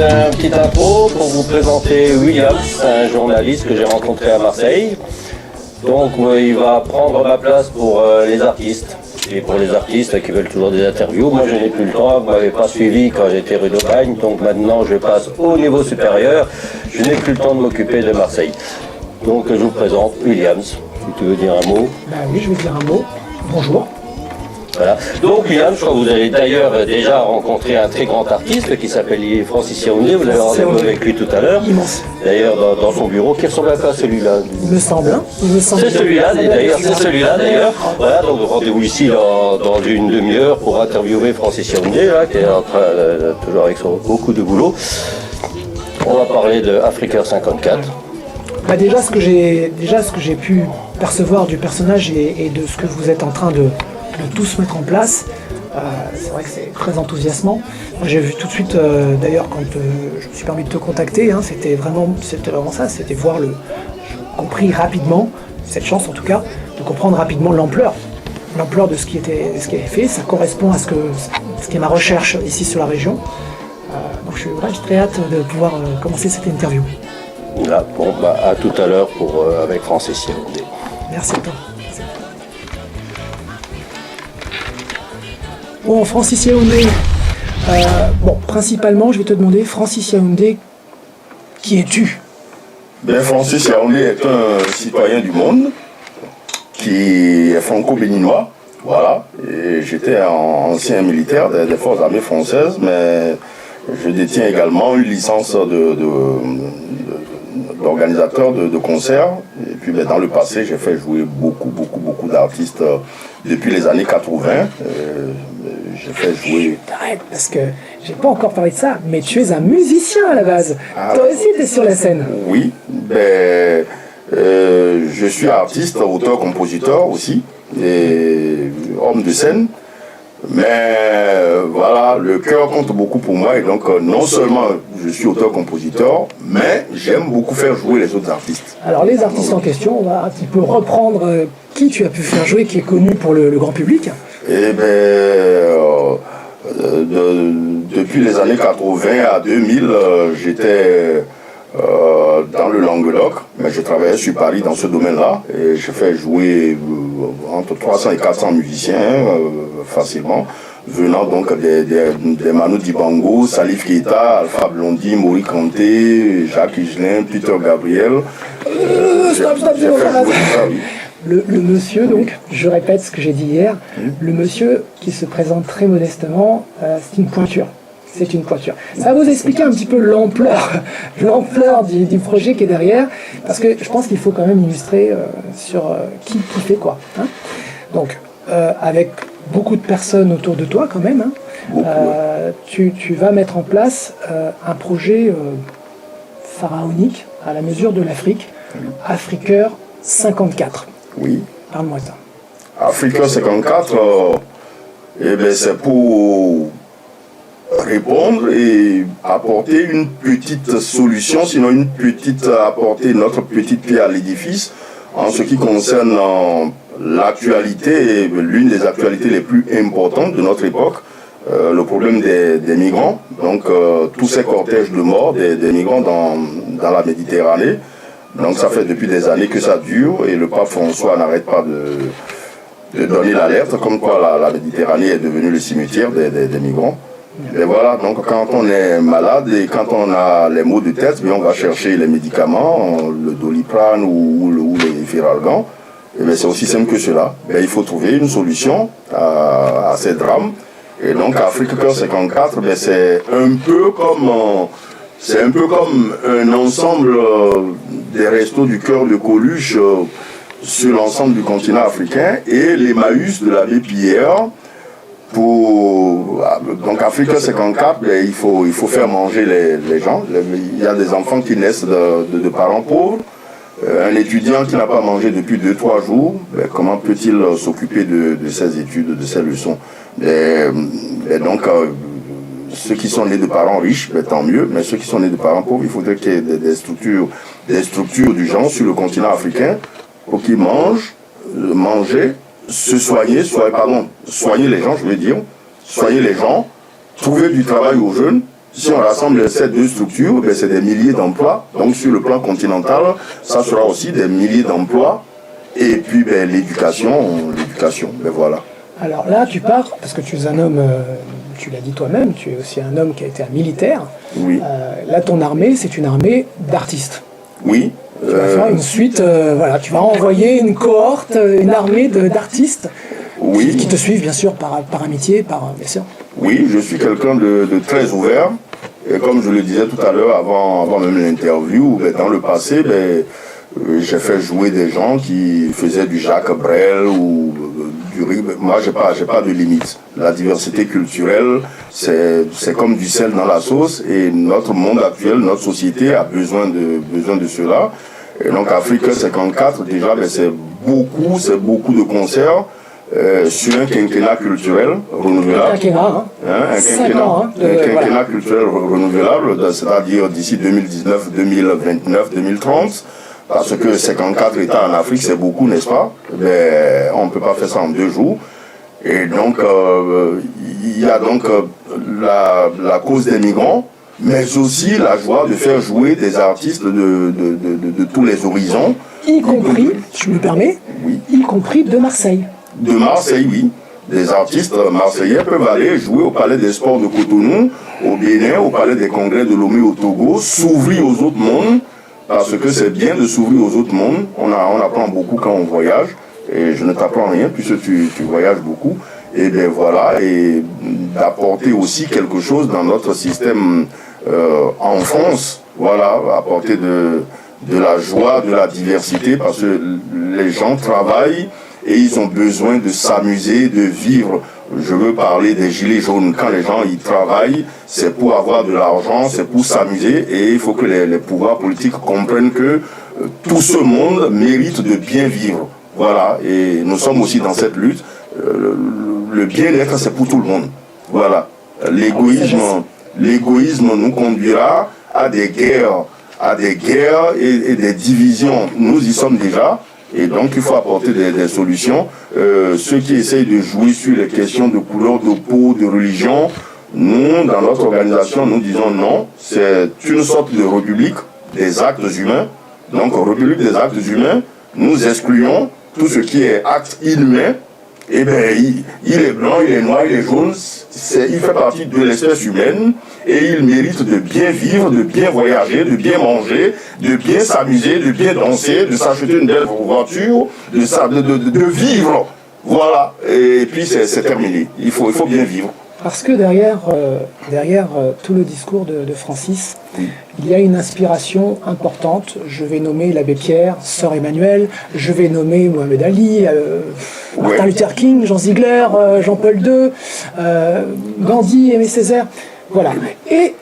un petit intro pour vous présenter Williams, un journaliste que j'ai rencontré à Marseille. Donc il va prendre ma place pour les artistes. Et pour les artistes qui veulent toujours des interviews, moi je n'ai plus le temps, vous ne m'avez pas suivi quand j'étais rue d'Aubagne, donc maintenant je passe au niveau supérieur, je n'ai plus le temps de m'occuper de Marseille. Donc je vous présente Williams, si tu veux dire un mot. Ben oui, je vais dire un mot. Bonjour. Voilà. Donc Williams, je crois que vous avez d'ailleurs déjà rencontré un très grand artiste qui s'appelle Francis Yaoundé, vous avez rendez-vous avec lui tout à l'heure. Immense. D'ailleurs dans son bureau, qui ressemble un peu à celui-là. Il me semble, hein. C'est celui-là d'ailleurs. Voilà, donc rendez-vous ici dans une demi-heure pour interviewer Francis Yaoundé, là, qui est en train toujours avec beaucoup de boulot. On va parler de Africa 54. Bah déjà ce que j'ai pu percevoir du personnage et de ce que vous êtes en train de tous mettre en place, c'est vrai que c'est très enthousiasmant. Moi j'ai vu tout de suite, d'ailleurs quand je me suis permis de te contacter, hein, c'était vraiment ça, c'était voir j'ai compris rapidement, cette chance en tout cas, de comprendre rapidement l'ampleur de ce qui est fait. Ça correspond à ce qui est ma recherche ici sur la région. Donc j'ai très hâte de pouvoir commencer cette interview. Là, bon, bah, à tout à l'heure avec Francis Yaoundé. Merci à toi. Bon, Francis Yaoundé, principalement, je vais te demander, Francis Yaoundé, qui es-tu? Francis Yaoundé est un citoyen du monde qui est franco-béninois, voilà, et j'étais ancien militaire des forces armées françaises, mais je détiens également une licence d'organisateur de concerts. Et puis dans le passé, j'ai fait jouer beaucoup d'artistes depuis les années 80. J'ai fait jouer... Arrête, parce que j'ai pas encore parlé de ça, mais tu es un musicien à la base. Toi aussi, tu es sur la scène. Oui, je suis artiste, auteur, compositeur aussi, et homme de scène. Mais voilà, le cœur compte beaucoup pour moi et donc non seulement je suis auteur-compositeur, mais j'aime beaucoup faire jouer les autres artistes. Alors les artistes en question, on va un petit peu reprendre qui tu as pu faire jouer, qui est connu pour le grand public. Eh depuis les années 80 à 2000, j'étais dans le Languedoc, mais je travaillais sur Paris dans ce domaine-là et j'ai fait jouer entre 300 et 400 musiciens facilement, venant donc des Manu Dibango, Salif Keita, Alpha Blondy, Maurice Kanté, Jacques Higelin, Peter Gabriel. Stop, le monsieur, donc, je répète ce que j'ai dit hier, le monsieur qui se présente très modestement, c'est une pointure. C'est une pointure. Ça va vous expliquer un petit peu l'ampleur du projet qui est derrière, parce que je pense qu'il faut quand même illustrer sur qui fait quoi. Hein. Donc, avec beaucoup de personnes autour de toi quand même, hein, tu vas mettre en place un projet pharaonique à la mesure de l'Afrique, Africa 54. Oui. Parle-moi ça. Africa 54, c'est pour répondre et apporter une petite solution, sinon apporter notre petite pierre à l'édifice en ce qui concerne l'actualité, l'une des actualités les plus importantes de notre époque, le problème des migrants, donc tous ces cortèges de morts des migrants dans la Méditerranée. Donc ça fait depuis des années que ça dure et le pape François n'arrête pas de donner l'alerte comme quoi la Méditerranée est devenue le cimetière des migrants. Et voilà, donc quand on est malade et quand on a les maux de tête, on va chercher les médicaments, le Doliprane ou les Feralgan. Et c'est aussi simple que cela. Il faut trouver une solution à ces drames. Et donc Africa 54, c'est un peu comme un ensemble des restos du cœur de Coluche sur l'ensemble du continent africain et l'Emmaüs de l'abbé Pierre. Donc Africa 54, il faut faire manger les gens. Il y a des enfants qui naissent de parents pauvres. Un étudiant qui n'a pas mangé depuis 2-3 jours, comment peut-il s'occuper de ses études, de ses leçons? Donc ceux qui sont nés de parents riches, tant mieux, mais ceux qui sont nés de parents pauvres, il faudrait qu'il y ait des structures du genre sur le continent africain pour qu'ils manger, se soigner, soigner les gens, je veux dire, soigner les gens, trouver du travail aux jeunes, Si on rassemble ces deux structures, ben, c'est des milliers d'emplois. Donc sur le plan continental, ça sera aussi des milliers d'emplois. Et puis ben, l'éducation, ben voilà. Alors là, tu pars, parce que tu es un homme, tu l'as dit toi-même, tu es aussi un homme qui a été un militaire. Oui. Là, ton armée, c'est une armée d'artistes. Oui. Tu vas faire une suite, voilà, tu vas envoyer une cohorte, une armée d'artistes oui. qui te suivent, bien sûr, par amitié, bien sûr. Oui, je suis quelqu'un de très ouvert. Et comme je le disais tout à l'heure, avant même l'interview, ben, dans le passé, ben, j'ai fait jouer des gens qui faisaient du Jacques Brel ou du riz. Moi, j'ai pas de limite. La diversité culturelle, c'est comme du sel dans la sauce. Et notre monde actuel, notre société a besoin de cela. Et donc, Afrique 54, déjà, ben, c'est beaucoup de concerts. Sur un quinquennat culturel renouvelable. Un quinquennat culturel renouvelable, c'est-à-dire d'ici 2019, 2029, 2030. Parce que 54 États en Afrique, c'est beaucoup, n'est-ce pas? Mais on ne peut pas faire ça en 2 jours. Et donc, il y a donc la cause des migrants, mais aussi la joie de faire jouer des artistes de tous les horizons. Y compris, je me permets, oui. Y compris de Marseille. De Marseille, oui. Des artistes marseillais peuvent aller jouer au Palais des Sports de Cotonou, au Bénin, au Palais des Congrès de Lomé au Togo, s'ouvrir aux autres mondes, parce que c'est bien de s'ouvrir aux autres mondes. On apprend beaucoup quand on voyage, et je ne t'apprends rien puisque tu voyages beaucoup. Et bien voilà, et d'apporter aussi quelque chose dans notre système en France, voilà, apporter de la joie, de la diversité, parce que les gens travaillent, et ils ont besoin de s'amuser, de vivre. Je veux parler des gilets jaunes. Quand les gens y travaillent, c'est pour avoir de l'argent, c'est pour s'amuser. Et il faut que les pouvoirs politiques comprennent que tout ce monde mérite de bien vivre. Voilà. Et nous sommes aussi dans cette lutte. Le bien-être, c'est pour tout le monde. Voilà. L'égoïsme nous conduira à des guerres et des divisions. Nous y sommes déjà. Et donc, il faut apporter des solutions. Ceux qui essayent de jouer sur les questions de couleur, de peau, de religion, nous, dans notre organisation, nous disons non. C'est une sorte de république des actes humains. Donc, république des actes humains, nous excluons tout ce qui est acte inhumain. Eh bien, il est blanc, il est noir, il est jaune. Il fait partie de l'espèce humaine. Et il mérite de bien vivre, de bien voyager, de bien manger, de bien s'amuser, de bien danser, de s'acheter une belle voiture, de vivre. Voilà. Et puis c'est terminé. Il faut bien vivre. Parce que derrière tout le discours de Francis, il y a une inspiration importante. Je vais nommer l'abbé Pierre, Sœur Emmanuel, je vais nommer Mohamed Ali, Martin Luther King, Jean Ziegler, Jean-Paul II, Gandhi, Aimé Césaire. Voilà. Et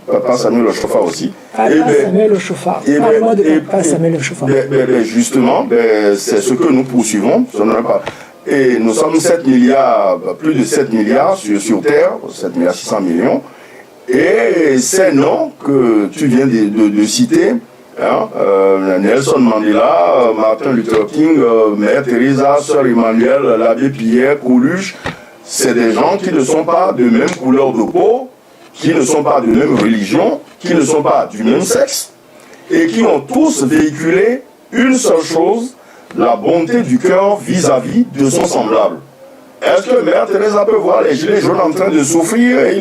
Papa Samuel Ochofa aussi. Samuel Ochofa. Parle-moi de Papa Samuel Ochofa. Justement, c'est ce que nous poursuivons. Et nous sommes 7 milliards, plus de 7 milliards sur Terre, 7 milliards 600 millions. Et ces noms que tu viens de citer, hein, Nelson Mandela, Martin Luther King, Mère Teresa, Sœur Emmanuel, l'abbé Pierre, Coluche, c'est des gens qui ne sont pas de même couleur de peau, qui ne sont pas de même religion, qui ne sont pas du même sexe, et qui ont tous véhiculé une seule chose, la bonté du cœur vis-à-vis de son semblable. Est-ce que Mère Teresa peut voir les gilets jaunes en train de souffrir et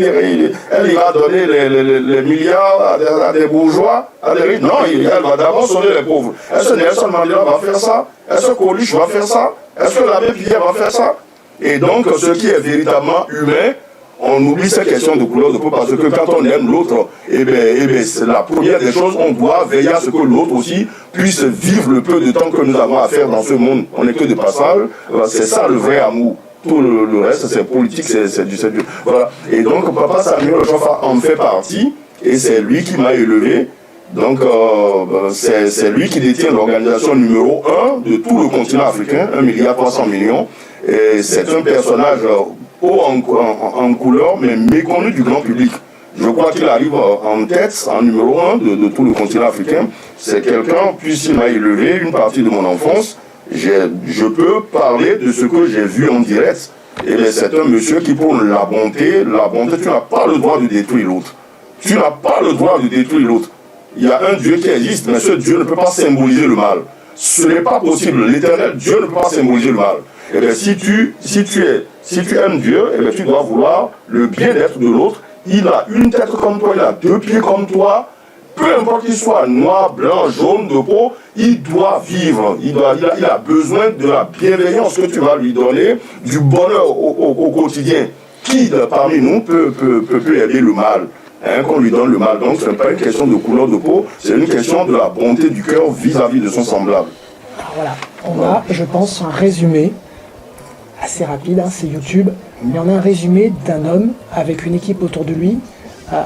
elle ira donner les milliards à des bourgeois, à des riches? Non, elle va d'abord sauver les pauvres. Est-ce que Nelson Mandela va faire ça? Est-ce que Coluche va faire ça? Est-ce que l'abbé Pierre va faire ça? Et donc, ce qui est véritablement humain, on oublie ces questions de couleur de peau parce que quand on aime l'autre, c'est la première des choses, on doit veiller à ce que l'autre aussi puisse vivre le peu de temps que nous avons à faire dans ce monde. On n'est que de passage, c'est ça le vrai amour. Tout le reste, c'est politique, c'est du... Voilà. Et donc, Papa Samuel Ochofa en fait partie, et c'est lui qui m'a élevé. Donc, c'est lui qui détient l'organisation numéro 1 de tout le continent africain, 1,3 milliard. Et c'est un personnage haut en couleur, mais méconnu du grand public. Je crois qu'il arrive en tête, en numéro 1 de tout le continent africain. C'est quelqu'un, puisqu'il m'a élevé une partie de mon enfance, je peux parler de ce que j'ai vu en direct. Et bien, c'est un monsieur qui prône la bonté, tu n'as pas le droit de détruire l'autre. Tu n'as pas le droit de détruire l'autre. Il y a un Dieu qui existe, mais ce Dieu ne peut pas symboliser le mal. Ce n'est pas possible. L'Éternel, Dieu ne peut pas symboliser le mal. Et bien, si tu aimes Dieu, et bien, tu dois vouloir le bien-être de l'autre. Il a une tête comme toi, il a deux pieds comme toi. Peu importe qu'il soit noir, blanc, jaune de peau, il doit vivre. Il a besoin de la bienveillance que tu vas lui donner, du bonheur au quotidien. Qui parmi nous peut aimer le mal, hein, qu'on lui donne le mal. Donc ce n'est pas une question de couleur de peau, c'est une question de la bonté du cœur vis-à-vis de son semblable. Alors voilà, on a, je pense, un résumé assez rapide, hein, c'est YouTube, mais on a un résumé d'un homme avec une équipe autour de lui,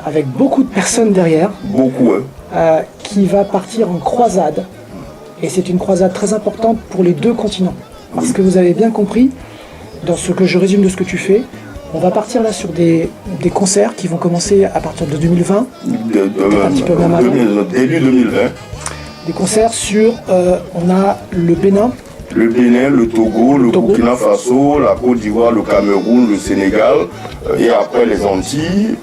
avec beaucoup de personnes derrière, beaucoup, hein. Qui va partir en croisade. Et c'est une croisade très importante pour les deux continents. Parce que vous avez bien compris, dans ce que je résume de ce que tu fais, on va partir là sur des concerts qui vont commencer à partir de 2020, un petit peu même avant. Début 2020. Des concerts sur, on a le Bénin. Le Bénin, le Togo, le Burkina Faso, la Côte d'Ivoire, le Cameroun, le Sénégal, et après les Antilles,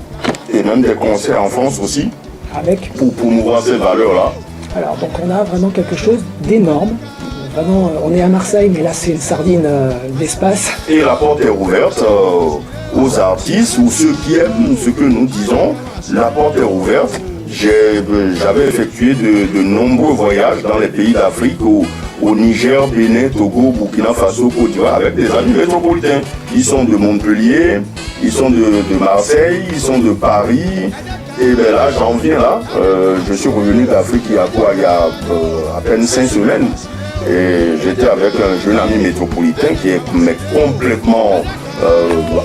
et même des concerts en France aussi, avec pour promouvoir ces valeurs-là. Alors, donc on a vraiment quelque chose d'énorme. Vraiment, on est à Marseille, mais là c'est une sardine d'espace. Et la porte est ouverte aux artistes ou ceux qui aiment ce que nous disons. La porte est ouverte. J'avais effectué de nombreux voyages dans les pays d'Afrique, au Niger, Bénin, Togo, Burkina Faso, Côte d'Ivoire, avec des amis métropolitains. Ils sont de Montpellier, ils sont de Marseille, ils sont de Paris. Et bien là, j'en viens là. Je suis revenu d'Afrique il y a à peine 5 semaines. Et j'étais avec un jeune ami métropolitain qui est complètement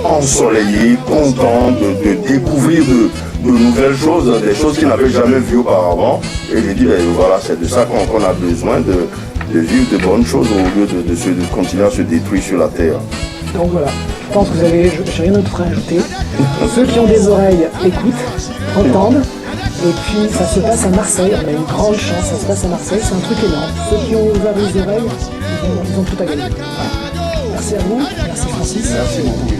ensoleillé, content de découvrir de nouvelles choses, des choses qu'il n'avait jamais vues auparavant. Et je dis, ben, voilà, c'est de ça qu'on a besoin, de vivre de bonnes choses au lieu de continuer à se détruire sur la terre. Donc voilà, je pense que vous avez, j'ai rien d'autre à ajouter. Ceux qui ont des oreilles écoutent, entendent. Et puis ça se passe à Marseille, on a une grande chance, ça se passe à Marseille, c'est un truc énorme. Ceux qui ont ouvert les oreilles, ils ont tout à gagner. Merci à vous, merci Francis. Merci beaucoup.